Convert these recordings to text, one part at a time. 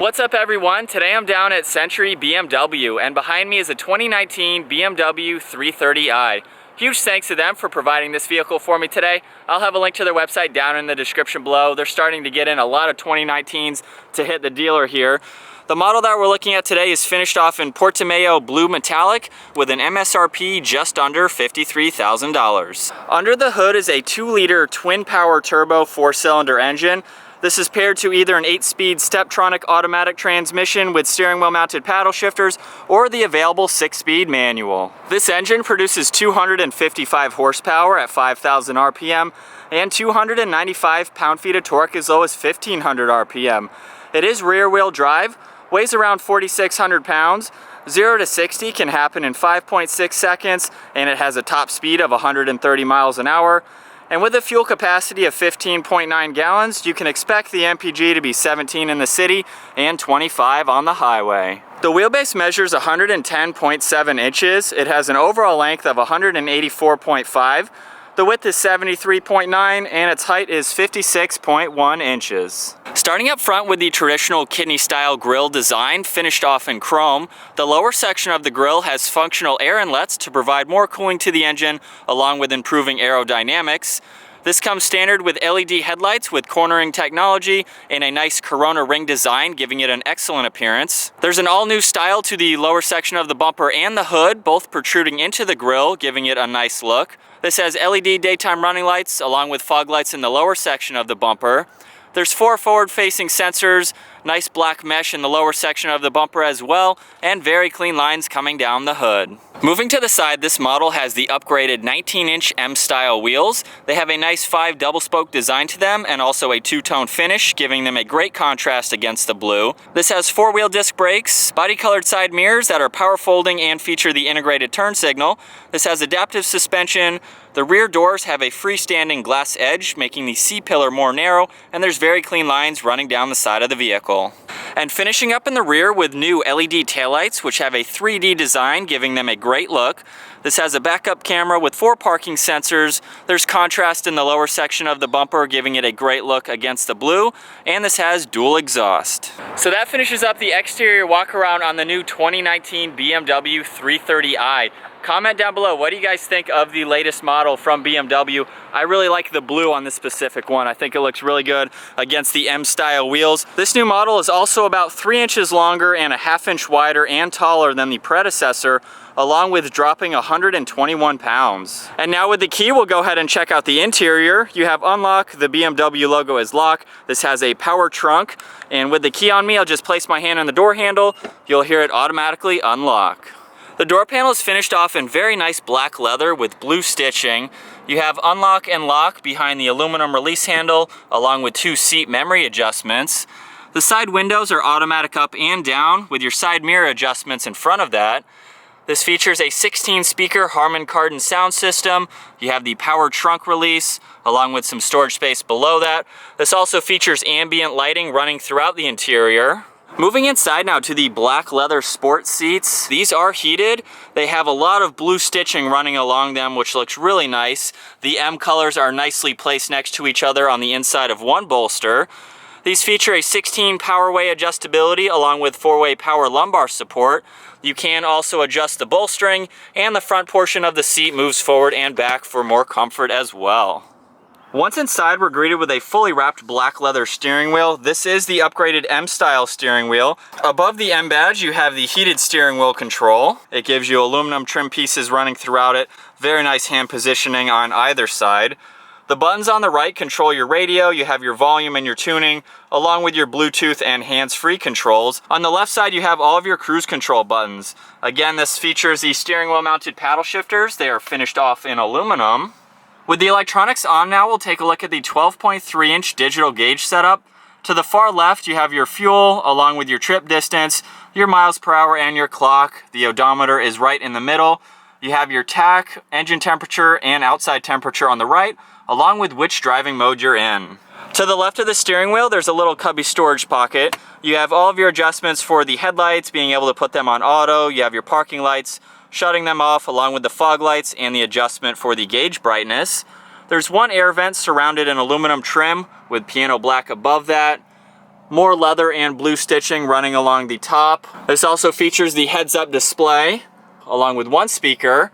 What's up everyone? Today I'm down at Century BMW and behind me is a 2019 BMW 330i. Huge thanks to them for providing this vehicle for me today. I'll have a link to their website down in the description below. They're starting to get in a lot of 2019s to hit the dealer here. The model that we're looking at today is finished off in Portimao Blue Metallic with an MSRP just under $53,000. Under the hood is a 2-liter twin-power turbo 4-cylinder engine. This is paired to either an 8-speed Steptronic automatic transmission with steering wheel mounted paddle shifters or the available 6-speed manual. This engine produces 255 horsepower at 5,000 RPM and 295 pound-feet of torque as low as 1,500 RPM. It is rear-wheel drive, weighs around 4,600 pounds, 0 to 60 can happen in 5.6 seconds, and it has a top speed of 130 miles an hour. And with a fuel capacity of 15.9 gallons, you can expect the MPG to be 17 in the city and 25 on the highway. The wheelbase measures 110.7 inches. It has an overall length of 184.5. The width is 73.9 and its height is 56.1 inches. Starting up front with the traditional kidney style grille design finished off in chrome, the lower section of the grille has functional air inlets to provide more cooling to the engine along with improving aerodynamics. This comes standard with LED headlights with cornering technology and a nice Corona ring design, giving it an excellent appearance. There's an all-new style to the lower section of the bumper and the hood, both protruding into the grille, giving it a nice look. This has LED daytime running lights along with fog lights in the lower section of the bumper. There's 4 forward-facing sensors, nice black mesh in the lower section of the bumper as well, and very clean lines coming down the hood. Moving to the side, this model has the upgraded 19-inch M-style wheels. They have a nice 5 double-spoke design to them and also a 2-tone finish, giving them a great contrast against the blue. This has 4-wheel disc brakes, body-colored side mirrors that are power folding and feature the integrated turn signal. This has adaptive suspension. The rear doors have a freestanding glass edge, making the C-pillar more narrow, and there's very clean lines running down the side of the vehicle. And finishing up in the rear with new LED taillights, which have a 3D design, giving them a great look. This has a backup camera with 4 parking sensors. There's contrast in the lower section of the bumper, giving it a great look against the blue. And this has dual exhaust. So that finishes up the exterior walk around on the new 2019 BMW 330i. Comment down below, what do you guys think of the latest model from BMW? I really like the blue on this specific one. I think it looks really good against the M-style wheels. This new model is also about 3 inches longer and a ½ inch wider and taller than the predecessor, along with dropping 121 pounds. And now with the key, we'll go ahead and check out the interior. You have unlock, the BMW logo is lock. This has a power trunk, and with the key on me, I'll just place my hand on the door handle. You'll hear it automatically unlock. The door panel is finished off in very nice black leather with blue stitching. You have unlock and lock behind the aluminum release handle, along with 2 seat memory adjustments. The side windows are automatic up and down with your side mirror adjustments in front of that. This features a 16-speaker Harman Kardon sound system. You have the power trunk release, along with some storage space below that. This also features ambient lighting running throughout the interior. Moving inside now to the black leather sport seats. These are heated. They have a lot of blue stitching running along them, which looks really nice. The M colors are nicely placed next to each other on the inside of one bolster. These feature a 16 power-way adjustability along with 4-way power lumbar support. You can also adjust the bolstering, and the front portion of the seat moves forward and back for more comfort as well. Once inside, we're greeted with a fully wrapped black leather steering wheel. This is the upgraded M-style steering wheel. Above the M badge, you have the heated steering wheel control. It gives you aluminum trim pieces running throughout it. Very nice hand positioning on either side. The buttons on the right control your radio. You have your volume and your tuning, along with your Bluetooth and hands-free controls. On the left side, you have all of your cruise control buttons. Again, this features the steering wheel mounted paddle shifters. They are finished off in aluminum. With the electronics on now, we'll take a look at the 12.3-inch digital gauge setup. To the far left, you have your fuel, along with your trip distance, your miles per hour, and your clock. The odometer is right in the middle. You have your tach, engine temperature, and outside temperature on the right, along with which driving mode you're in. To the left of the steering wheel, there's a little cubby storage pocket. You have all of your adjustments for the headlights, being able to put them on auto. You have your parking lights, shutting them off, along with the fog lights and the adjustment for the gauge brightness. There's one air vent surrounded in aluminum trim with piano black above that. More leather and blue stitching running along the top. This also features the heads-up display along with one speaker.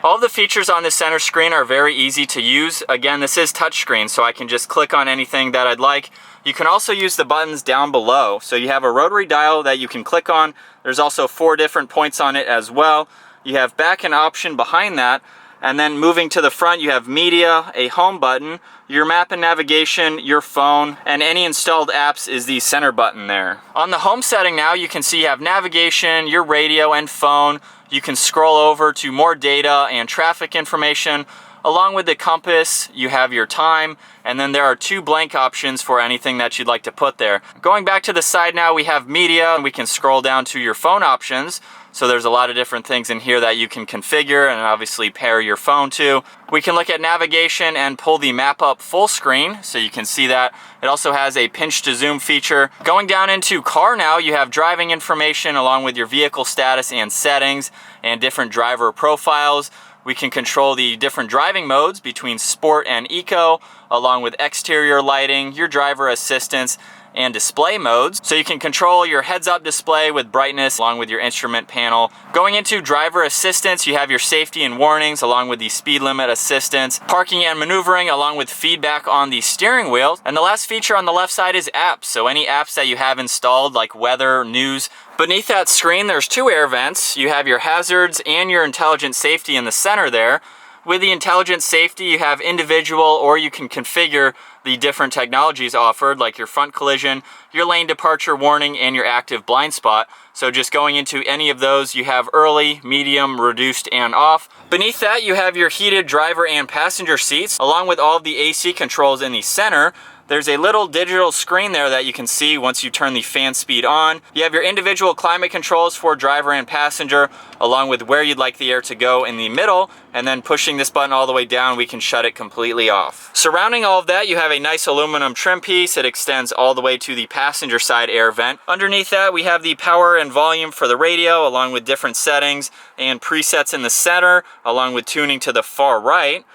All of the features on the center screen are very easy to use. Again, this is touchscreen, so I can just click on anything that I'd like. You can also use the buttons down below. So you have a rotary dial that you can click on. There's also 4 different points on it as well. You have back and option behind that. And then moving to the front, you have media, a home button, your map and navigation, your phone, and any installed apps is the center button there. On the home setting now, you can see you have navigation, your radio and phone. You can scroll over to more data and traffic information. Along with the compass, you have your time, and then there are 2 blank options for anything that you'd like to put there. Going back to the side now, we have media, and we can scroll down to your phone options. So there's a lot of different things in here that you can configure and obviously pair your phone to. We can look at navigation and pull the map up full screen, so you can see that. It also has a pinch to zoom feature. Going down into car now, you have driving information along with your vehicle status and settings and different driver profiles. We can control the different driving modes between sport and eco, along with exterior lighting, your driver assistance, and display modes. So you can control your heads-up display with brightness along with your instrument panel. Going into driver assistance, you have your safety and warnings along with the speed limit assistance, parking and maneuvering along with feedback on the steering wheel. And the last feature on the left side is apps. So any apps that you have installed like weather, news. Beneath that screen, there's 2 air vents. You have your hazards and your intelligent safety in the center there. With the intelligent safety, you have individual, or you can configure the different technologies offered, like your front collision, your lane departure warning, and your active blind spot. So just going into any of those, you have early, medium, reduced, and off. Beneath that, you have your heated driver and passenger seats, along with all of the AC controls in the center. There's a little digital screen there that you can see once you turn the fan speed on. You have your individual climate controls for driver and passenger, along with where you'd like the air to go in the middle, and then pushing this button all the way down, we can shut it completely off. Surrounding all of that, you have a nice aluminum trim piece. It extends all the way to the passenger side air vent. Underneath that, we have the power and volume for the radio, along with different settings and presets in the center, along with tuning to the far right.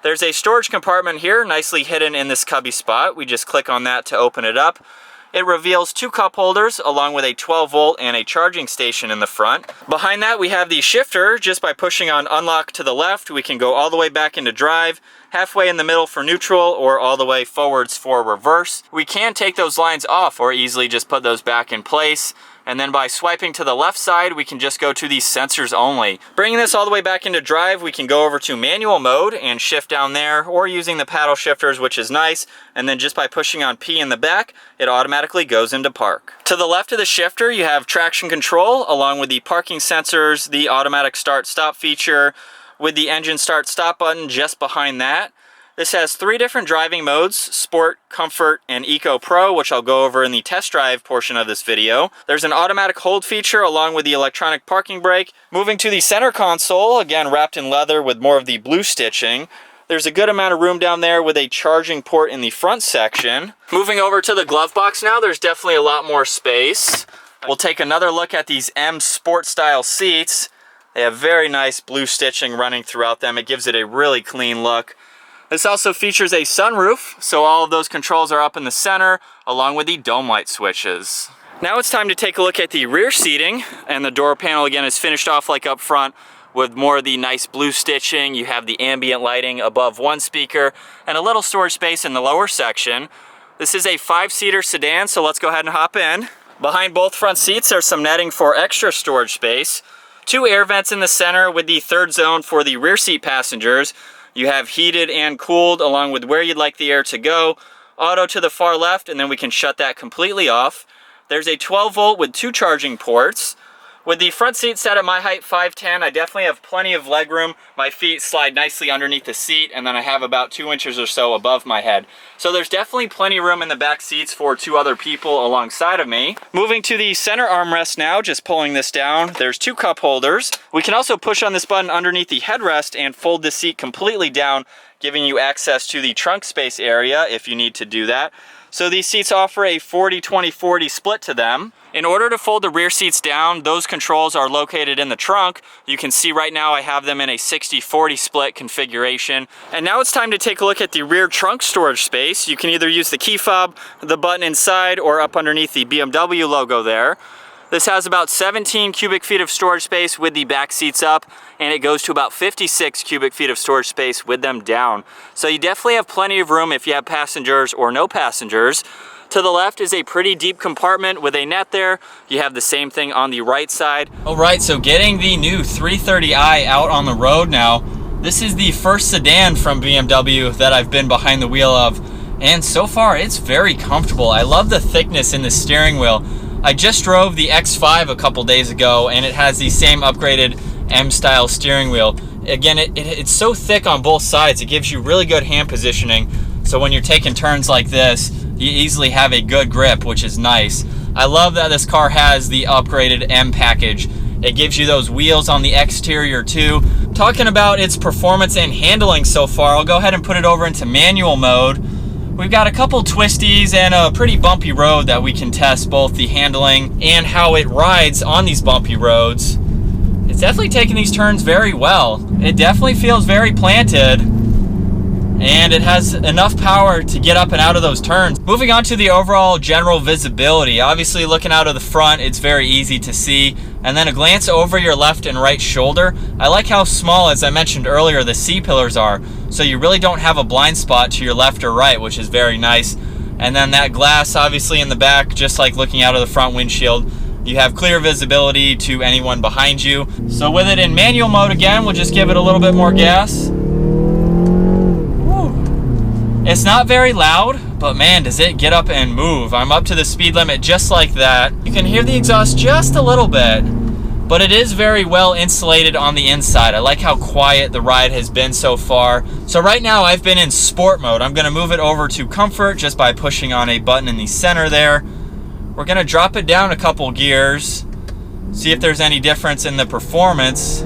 There's a storage compartment here, nicely hidden in this cubby spot. We just click on that to open it up. It reveals 2 cup holders along with a 12 volt and a charging station in the front. Behind that, we have the shifter. Just by pushing on unlock to the left, we can go all the way back into drive, halfway in the middle for neutral, or all the way forwards for reverse. We can take those lines off or easily just put those back in place. And then by swiping to the left side, we can just go to the sensors only. Bringing this all the way back into drive, we can go over to manual mode and shift down there, or using the paddle shifters, which is nice. And then just by pushing on P in the back, it automatically goes into park. To the left of the shifter, you have traction control, along with the parking sensors, the automatic start-stop feature, with the engine start-stop button just behind that. This has 3 different driving modes: Sport, Comfort, and Eco Pro, which I'll go over in the test drive portion of this video. There's an automatic hold feature along with the electronic parking brake. Moving to the center console, again wrapped in leather with more of the blue stitching. There's a good amount of room down there with a charging port in the front section. Moving over to the glove box now, there's definitely a lot more space. We'll take another look at these M Sport style seats. They have very nice blue stitching running throughout them. It gives it a really clean look. This also features a sunroof, so all of those controls are up in the center, along with the dome light switches. Now it's time to take a look at the rear seating, and the door panel again is finished off like up front with more of the nice blue stitching. You have the ambient lighting above one speaker, and a little storage space in the lower section. This is a 5-seater sedan, so let's go ahead and hop in. Behind both front seats there's some netting for extra storage space. 2 air vents in the center with the 3rd zone for the rear seat passengers. You have heated and cooled along with where you'd like the air to go. Auto to the far left, and then we can shut that completely off. There's a 12 volt with 2 charging ports. With the front seat set at my height, 5'10", I definitely have plenty of leg room. My feet slide nicely underneath the seat, and then I have about 2 inches or so above my head. So there's definitely plenty of room in the back seats for 2 other people alongside of me. Moving to the center armrest now, just pulling this down, there's 2 cup holders. We can also push on this button underneath the headrest and fold the seat completely down, giving you access to the trunk space area if you need to do that. So these seats offer a 40-20-40 split to them. In order to fold the rear seats down, those controls are located in the trunk. You can see right now I have them in a 60-40 split configuration. And now it's time to take a look at the rear trunk storage space. You can either use the key fob, the button inside, or up underneath the BMW logo there. This has about 17 cubic feet of storage space with the back seats up, and it goes to about 56 cubic feet of storage space with them down. So you definitely have plenty of room if you have passengers or no passengers. To the left is a pretty deep compartment with a net there. You have the same thing on the right side. All right, so getting the new 330i out on the road now. This is the first sedan from BMW that I've been behind the wheel of, and so far it's very comfortable. I love the thickness in the steering wheel. I just drove the X5 a couple days ago, and it has the same upgraded M-style steering wheel. Again, it's so thick on both sides, it gives you really good hand positioning. So when you're taking turns like this, you easily have a good grip, which is nice. I love that this car has the upgraded M package. It gives you those wheels on the exterior too. Talking about its performance and handling so far, I'll go ahead and put it over into manual mode. We've got a couple twisties and a pretty bumpy road that we can test both the handling and how it rides on these bumpy roads. It's definitely taking these turns very well. It definitely feels very planted, and it has enough power to get up and out of those turns. Moving on to the overall general visibility. Obviously, looking out of the front, it's very easy to see. And then a glance over your left and right shoulder. I like how small, as I mentioned earlier, the C-pillars are. So you really don't have a blind spot to your left or right, which is very nice. And then that glass, obviously in the back, just like looking out of the front windshield, you have clear visibility to anyone behind you. So with it in manual mode again, we'll just give it a little bit more gas. It's not very loud, but man, does it get up and move. I'm up to the speed limit just like that. You can hear the exhaust just a little bit, but it is very well insulated on the inside. I like how quiet the ride has been so far. So right now I've been in sport mode. I'm gonna move it over to comfort just by pushing on a button in the center there. We're gonna drop it down a couple gears, see if there's any difference in the performance.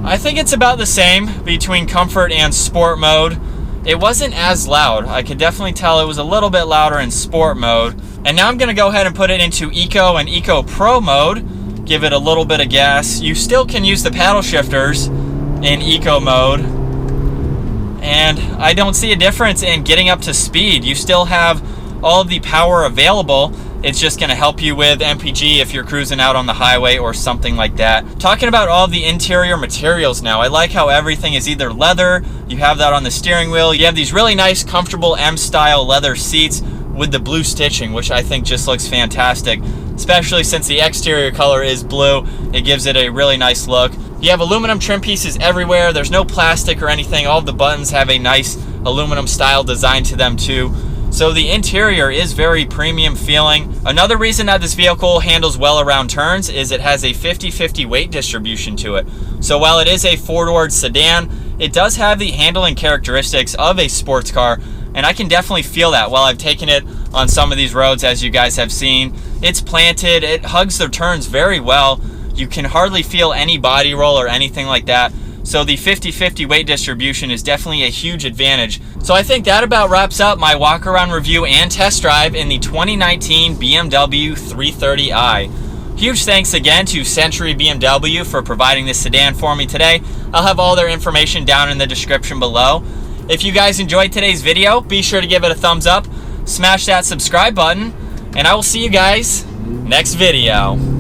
I think it's about the same between comfort and sport mode. It wasn't as loud. I could definitely tell it was a little bit louder in sport mode. And now I'm gonna go ahead and put it into Eco and Eco Pro mode. Give it a little bit of gas. You still can use the paddle shifters in Eco mode. And I don't see a difference in getting up to speed. You still have all of the power available. It's just gonna help you with MPG if you're cruising out on the highway or something like that. Talking about all the interior materials now, I like how everything is either leather, you have that on the steering wheel, you have these really nice, comfortable M-style leather seats with the blue stitching, which I think just looks fantastic, especially since the exterior color is blue. It gives it a really nice look. You have aluminum trim pieces everywhere. There's no plastic or anything. All of the buttons have a nice aluminum style design to them too. So the interior is very premium feeling. Another reason that this vehicle handles well around turns is it has a 50-50 weight distribution to it. So while it is a four-door sedan, it does have the handling characteristics of a sports car, and I can definitely feel that while I've taken it on some of these roads, as you guys have seen. It's planted, it hugs the turns very well. You can hardly feel any body roll or anything like that. So the 50-50 weight distribution is definitely a huge advantage. So I think that about wraps up my walk around review and test drive in the 2019 BMW 330i. Huge thanks again to Century BMW for providing this sedan for me today. I'll have all their information down in the description below. If you guys enjoyed today's video, be sure to give it a thumbs up, smash that subscribe button, and I will see you guys next video.